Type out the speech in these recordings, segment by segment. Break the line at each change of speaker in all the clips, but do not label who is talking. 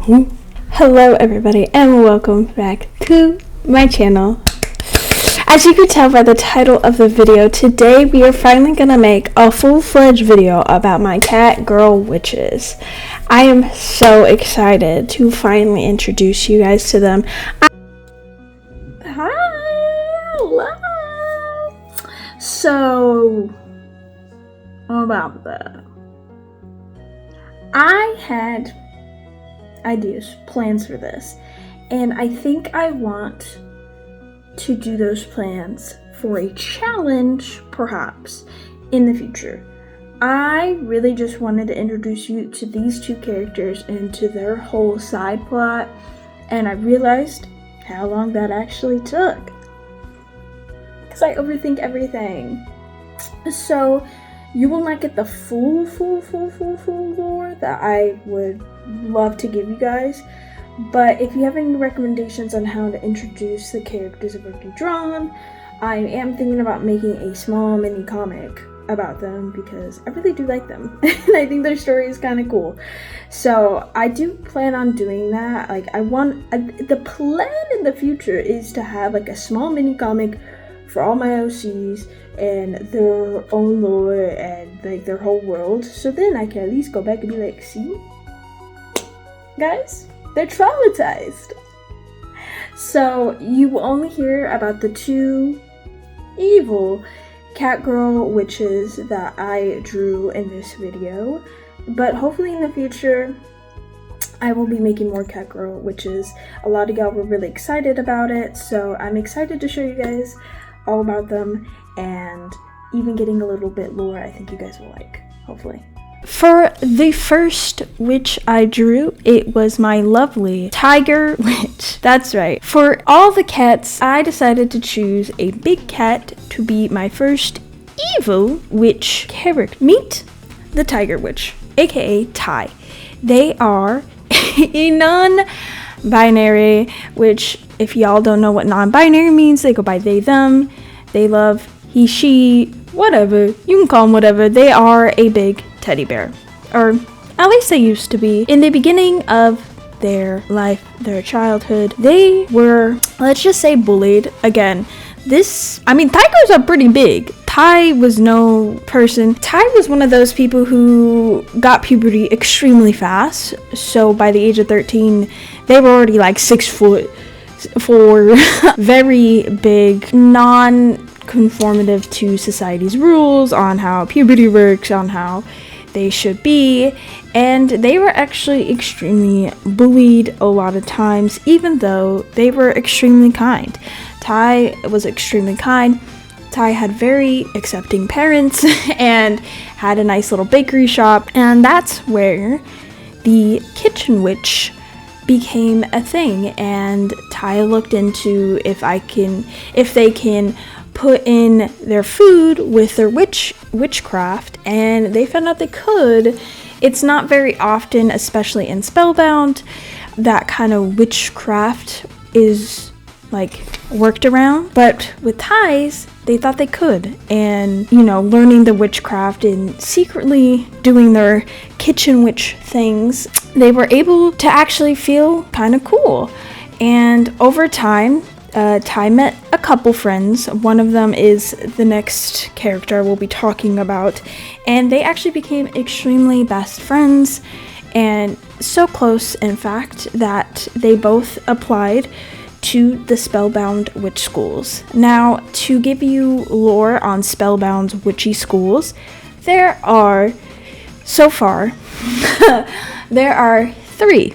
Hello everybody and welcome back to my channel. As you can tell by the title of the video, today we are finally gonna make a full-fledged video about my CatGirl Witches. I am so excited to finally introduce you guys to them. Hi, hello. So, about that, I had ideas, plans for this, and I think I want to do those plans for a challenge perhaps in the future. I really just wanted to introduce you to these two characters and to their whole side plot, and I realized how long that actually took because I overthink everything. So you will not get the full lore that I would love to give you guys, but if you have any recommendations on how to introduce the characters I've already drawn, I am thinking about making a small mini comic about them because I really do like them and I think their story is kind of cool. So I do plan on doing that. Like the plan in the future is to have like a small mini comic for all my OCs and their own lore and like their whole world, so then I can at least go back and be like, see guys, they're traumatized. So you will only hear about the two evil CatGirl witches that I drew in this video, but hopefully in the future I will be making more CatGirl witches. A lot of y'all were really excited about it, so I'm excited to show you guys all about them and even getting a little bit lore I think you guys will like, hopefully. For the first witch I drew, it was my lovely tiger witch. That's right. For all the cats, I decided to choose a big cat to be my first evil witch character. Meet the tiger witch, aka Ty. They are a non-binary, which if y'all don't know what non-binary means, they go by they, them, they, love, he, she, whatever. You can call them whatever. They are a big teddy bear, or at least they used to be. In the beginning of their life, their childhood, they were, let's just say, bullied. Again, tigers are pretty big. Ty was no person. Ty was one of those people who got puberty extremely fast. So by the age of 13, they were already like 6'4", very big, non-conformative to society's rules on how puberty works, on how they should be, and they were actually extremely bullied a lot of times, even though they were extremely kind. Ty was extremely kind. Ty had very accepting parents and had a nice little bakery shop, and that's where the kitchen witch became a thing. And Ty looked into if they can put in their food with their witchcraft, and they found out they could. It's not very often, especially in Spellbound, that kind of witchcraft is like worked around, but with Ty's, they thought they could, and learning the witchcraft and secretly doing their kitchen witch things, they were able to actually feel kind of cool. And over time, Ty met a couple friends. One of them is the next character we'll be talking about, and they actually became extremely best friends, and so close, in fact, that they both applied to the Spellbound witch schools. Now, to give you lore on Spellbound's witchy schools, there are, so far, there are 3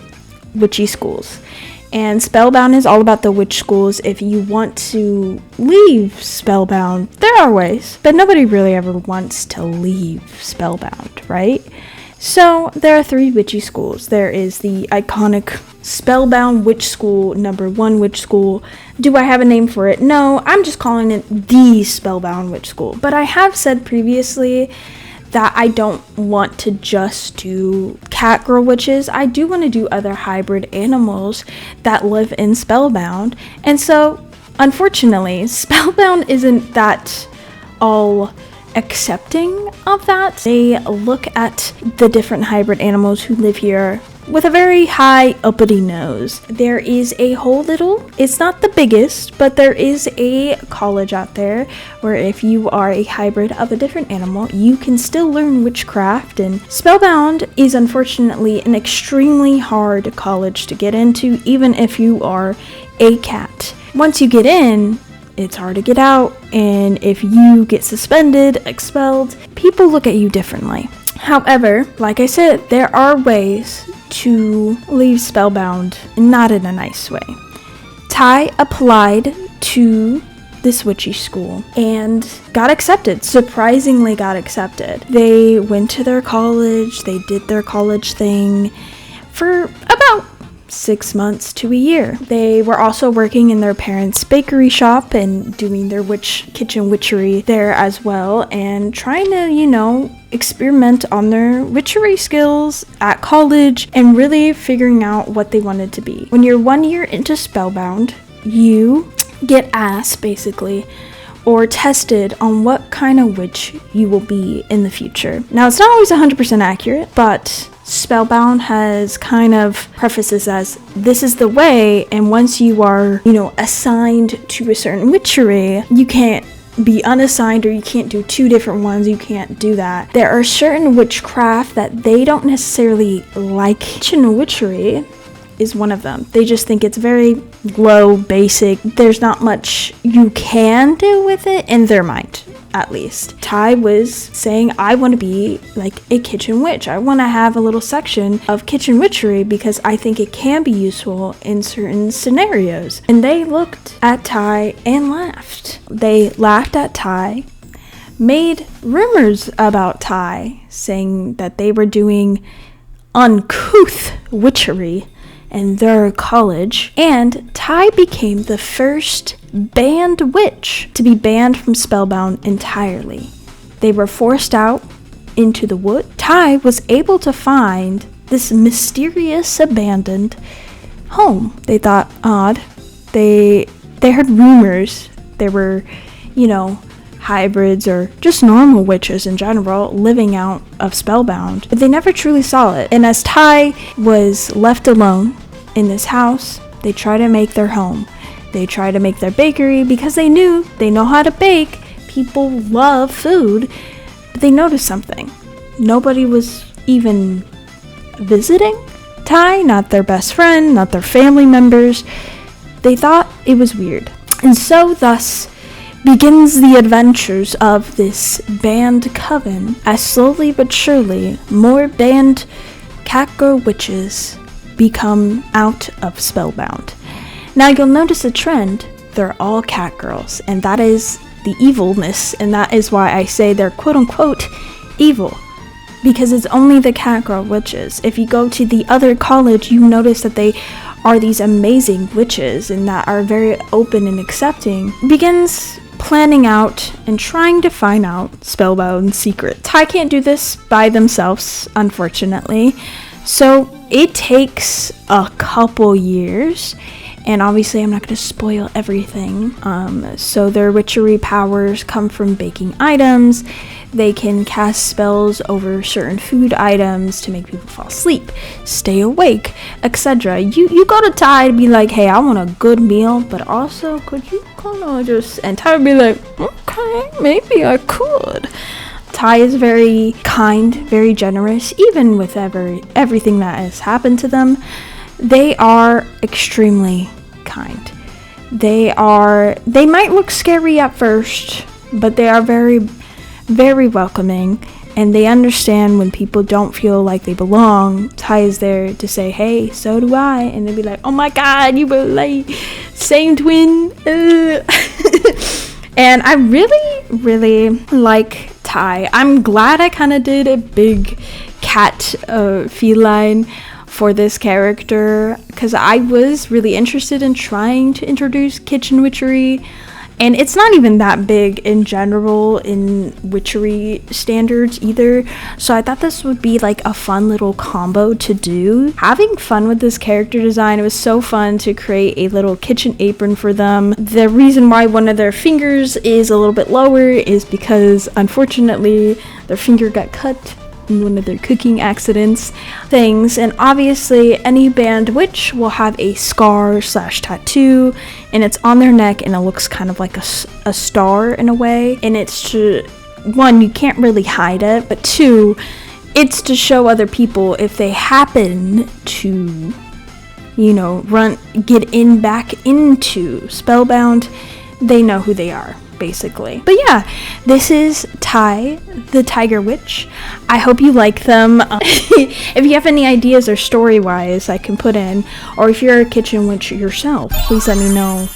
witchy schools. And Spellbound is all about the witch schools. If you want to leave Spellbound, there are ways, but nobody really ever wants to leave Spellbound, right? So there are 3 witchy schools. There is the iconic Spellbound Witch School, number 1 witch school. Do I have a name for it? No, I'm just calling it the Spellbound Witch School. But I have said previously that I don't want to just do CatGirl witches. I do want to do other hybrid animals that live in Spellbound. And so, unfortunately, Spellbound isn't that all accepting of that. They look at the different hybrid animals who live here with a very high uppity nose. There is a whole little, it's not the biggest, but there is a college out there where if you are a hybrid of a different animal, you can still learn witchcraft. And Spellbound is unfortunately an extremely hard college to get into, even if you are a cat. Once you get in, it's hard to get out, and if you get suspended, expelled, people look at you differently. However, like I said, there are ways to leave Spellbound, not in a nice way. Ty applied to this witchy school and got accepted, surprisingly got accepted. They went to their college, they did their college thing for about 6 months to a year. They were also working in their parents' bakery shop and doing their kitchen witchery there as well, and trying to, experiment on their witchery skills at college and really figuring out what they wanted to be. When you're 1 year into Spellbound, you get asked basically or tested on what kind of witch you will be in the future. Now, it's not always 100% accurate, but Spellbound has kind of prefaces as this is the way, and once you are, assigned to a certain witchery, you can't be unassigned, or you can't do 2 different ones. You can't do that. There are certain witchcraft that they don't necessarily like. Kitchen witchery is one of them. They just think it's very low, basic. There's not much you can do with it in their mind, at least. Ty was saying, I want to be like a kitchen witch. I want to have a little section of kitchen witchery because I think it can be useful in certain scenarios. And they looked at Ty and laughed. They laughed at Ty, made rumors about Ty, saying that they were doing uncouth witchery in their college, and Ty became the first banned witch to be banned from Spellbound entirely. They were forced out into the wood. Ty was able to find this mysterious abandoned home. They thought odd. They heard rumors there were, hybrids or just normal witches in general living out of Spellbound, but they never truly saw it. And as Ty was left alone in this house, they tried to make their home. They tried to make their bakery because they know how to bake. People love food, but they noticed something. Nobody was even visiting Ty, not their best friend, not their family members. They thought it was weird. And so thus begins the adventures of this banned coven, as slowly but surely more banned CatGirl witches become out of Spellbound. Now you'll notice a trend. They're all catgirls, and that is the evilness, and that is why I say they're quote-unquote evil, because it's only the CatGirl witches. If you go to the other college, you notice that they are these amazing witches and that are very open and accepting. Begins planning out and trying to find out Spellbound's secret. Ty can't do this by themselves, unfortunately, so it takes a couple years, and obviously I'm not going to spoil everything. So their witchery powers come from baking items. They can cast spells over certain food items to make people fall asleep, stay awake, etc. You go to Ty to be like, hey, I want a good meal, but also could you kind of just, and Ty would be like, okay, maybe I could. Ty is very kind, very generous, even with everything that has happened to them. They are extremely kind. They might look scary at first, but they are very, very welcoming, and they understand when people don't feel like they belong. Ty is there to say, hey, so do I, and they'd be like, oh my god, you were like same twin. And I really, really like Ty. I'm glad I kind of did a big cat feline for this character, because I was really interested in trying to introduce kitchen witchery And it's not even that big in general in witchery standards either. So I thought this would be like a fun little combo to do. Having fun with this character design, it was so fun to create a little kitchen apron for them. The reason why one of their fingers is a little bit lower is because unfortunately their finger got cut in one of their cooking accidents things. And obviously any banned witch will have a scar / tattoo, and it's on their neck, and it looks kind of like a star in a way. And it's to, one, you can't really hide it, but two, it's to show other people if they happen to, you know, get back into Spellbound, they know who they are, basically. But yeah, this is Ty, the Tiger Witch. I hope you like them. If you have any ideas or story-wise I can put in, or if you're a kitchen witch yourself, please let me know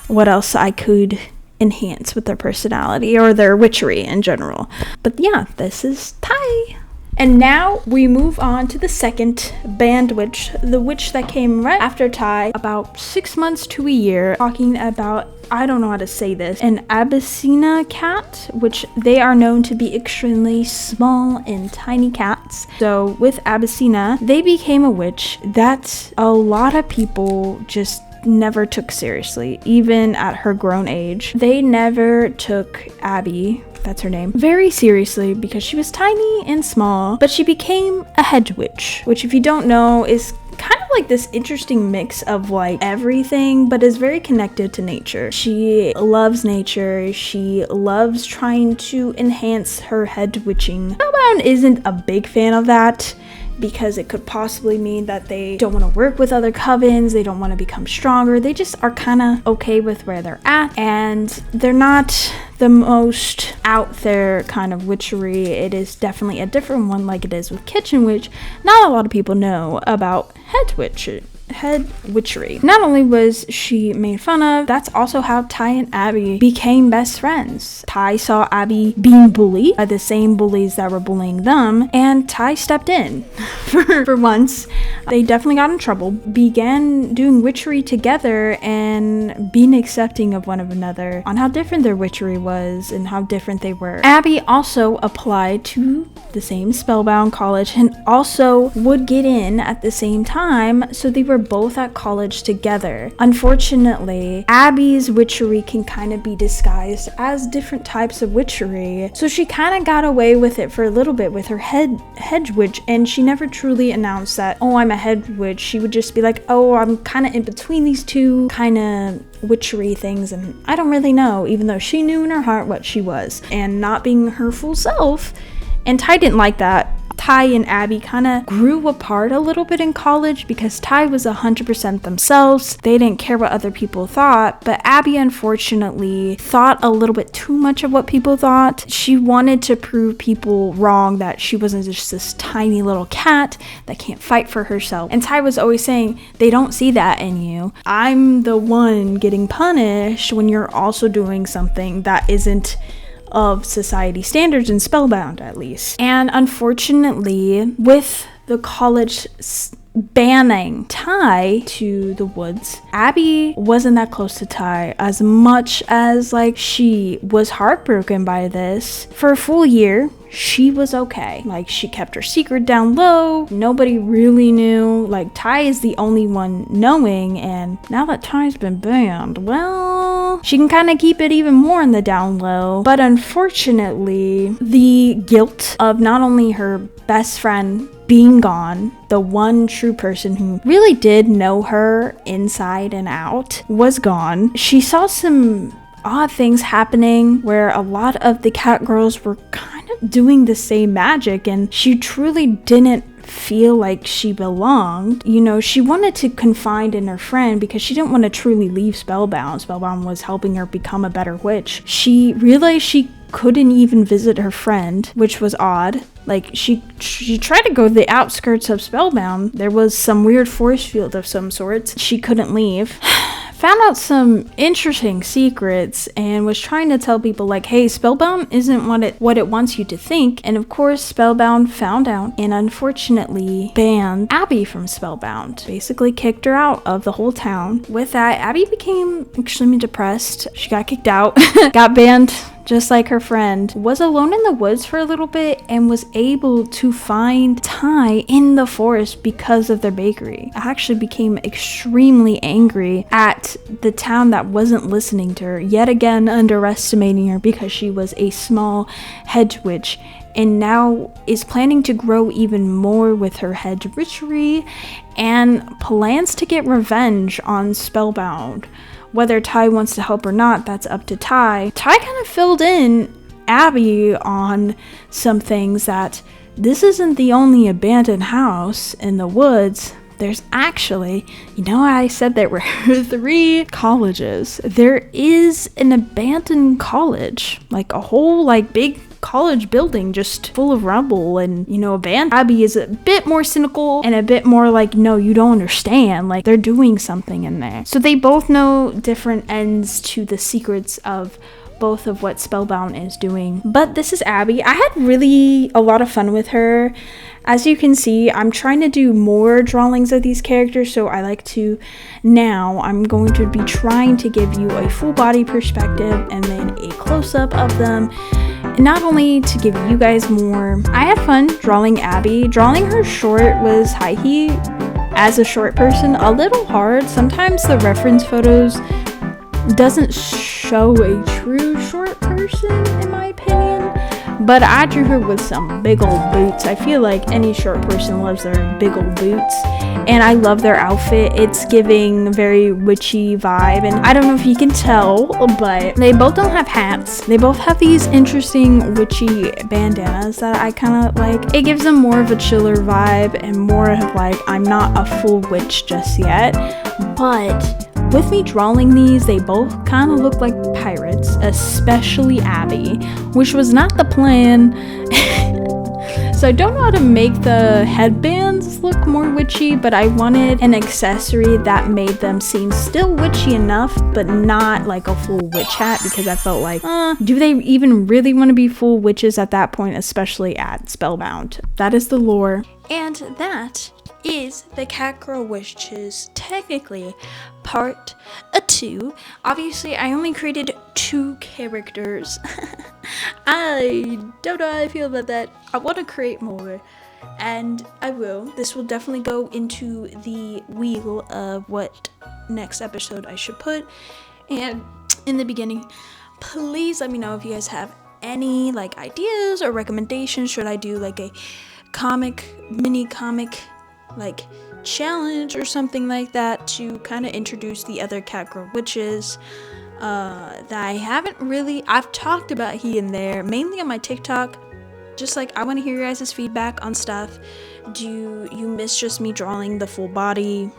what else I could enhance with their personality or their witchery in general. But yeah, this is Ty. And now we move on to the second banned witch, the witch that came right after Ty, about 6 months to a year, talking about, I don't know how to say this, an Abyssina cat, which they are known to be extremely small and tiny cats. So with Abyssina, they became a witch that a lot of people just never took seriously, even at her grown age. They never took Abby, that's her name, very seriously because she was tiny and small, but she became a hedge witch, which if you don't know is kind of like this interesting mix of like everything, but is very connected to nature. She loves nature. She loves trying to enhance her hedge witching. Spellbound isn't a big fan of that, because it could possibly mean that they don't want to work with other covens, they don't want to become stronger, they just are kind of okay with where they're at, and they're not the most out there kind of witchery. It is definitely a different one, like it is with Kitchen Witch. Not a lot of people know about head witchery. Not only was she made fun of, that's also how Ty and Abby became best friends. Ty saw Abby being bullied by the same bullies that were bullying them, and Ty stepped in for once. They definitely got in trouble, began doing witchery together, and being accepting of one another on how different their witchery was and how different they were. Abby also applied to the same Spellbound college and also would get in at the same time, so they were both at college together. Unfortunately, Abby's witchery can kind of be disguised as different types of witchery, so she kind of got away with it for a little bit with her hedge witch, and she never truly announced that, oh, I'm a hedge witch. She would just be like, oh, I'm kind of in between these two kind of witchery things, and I don't really know, even though she knew in her heart what she was and not being her full self. And Ty didn't like that. Ty and Abby kind of grew apart a little bit in college because Ty was 100% themselves. They didn't care what other people thought, but Abby unfortunately thought a little bit too much of what people thought. She wanted to prove people wrong, that she wasn't just this tiny little cat that can't fight for herself. And Ty was always saying, they don't see that in you. I'm the one getting punished when you're also doing something that isn't of society standards in Spellbound, at least. And unfortunately, with the college banning Ty to the woods, Abby wasn't that close to Ty, as much as like she was heartbroken by this. For a full year, she was okay. Like, she kept her secret down low. Nobody really knew. Like, Ty is the only one knowing, and now that Ty's been banned, well, she can kind of keep it even more in the down low. But unfortunately, the guilt of not only her best friend being gone, the one true person who really did know her inside and out, was gone. She saw some odd things happening where a lot of the cat girls were kind of doing the same magic, and she truly didn't feel like she belonged. You know, she wanted to confide in her friend because she didn't want to truly leave Spellbound. Spellbound was helping her become a better witch. She realized she couldn't even visit her friend, which was odd. Like, she tried to go to the outskirts of Spellbound. There was some weird force field of some sorts. She couldn't leave. found out some interesting secrets and was trying to tell people like, hey, Spellbound isn't what it wants you to think. And of course, Spellbound found out and unfortunately banned Abby from Spellbound. Basically kicked her out of the whole town. With that, Abby became extremely depressed. She got kicked out, got banned, just like her friend, was alone in the woods for a little bit and was able to find Ty in the forest because of their bakery. I actually became extremely angry at the town that wasn't listening to her, yet again underestimating her because she was a small hedge witch, and now is planning to grow even more with her hedge witchery and plans to get revenge on Spellbound. Whether Ty wants to help or not, that's up to Ty. Ty kind of filled in Abby on some things, that this isn't the only abandoned house in the woods. There's actually, I said there were 3 colleges. There is an abandoned college, like a whole big college building just full of rubble and abandoned. Abby is a bit more cynical and a bit more like, no, you don't understand, like they're doing something in there. So they both know different ends to the secrets of both of what Spellbound is doing. But this is Abby. I had really a lot of fun with her. As you can see, I'm trying to do more drawings of these characters, so I'm going to be trying to give you a full body perspective and then a close-up of them, not only to give you guys more. I had fun drawing Abby. Drawing her short was high-key, as a short person, a little hard. Sometimes the reference photos doesn't show a true short person, in my opinion. But I drew her with some big old boots. I feel like any short person loves their big old boots. And I love their outfit. It's giving very witchy vibe. And I don't know if you can tell, but they both don't have hats. They both have these interesting witchy bandanas that I kind of like. It gives them more of a chiller vibe and more of like, I'm not a full witch just yet. But with me drawing these, they both kind of look like pirates, especially Abby, which was not the plan. So I don't know how to make the headbands look more witchy, but I wanted an accessory that made them seem still witchy enough, but not like a full witch hat, because I felt like, do they even really want to be full witches at that point, especially at Spellbound? That is the lore. And that is the CatGirl WITCHES, technically part 2. Obviously, I only created 2 characters. I don't know how I feel about that. I want to create more, and I will. This will definitely go into the wheel of what next episode I should put. And in the beginning, please let me know if you guys have any ideas or recommendations. Should I do like a mini comic challenge or something like that to kind of introduce the other CatGirl witches that I haven't really, I've talked about here and there, mainly on my TikTok. Just I want to hear your guys' feedback on stuff. Do you miss just me drawing the full body?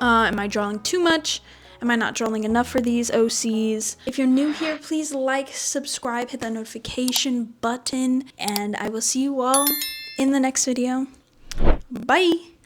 Am I drawing too much? Am I not drawing enough for these OCs? If you're new here, please subscribe, hit that notification button, and I will see you all in the next video. Bye!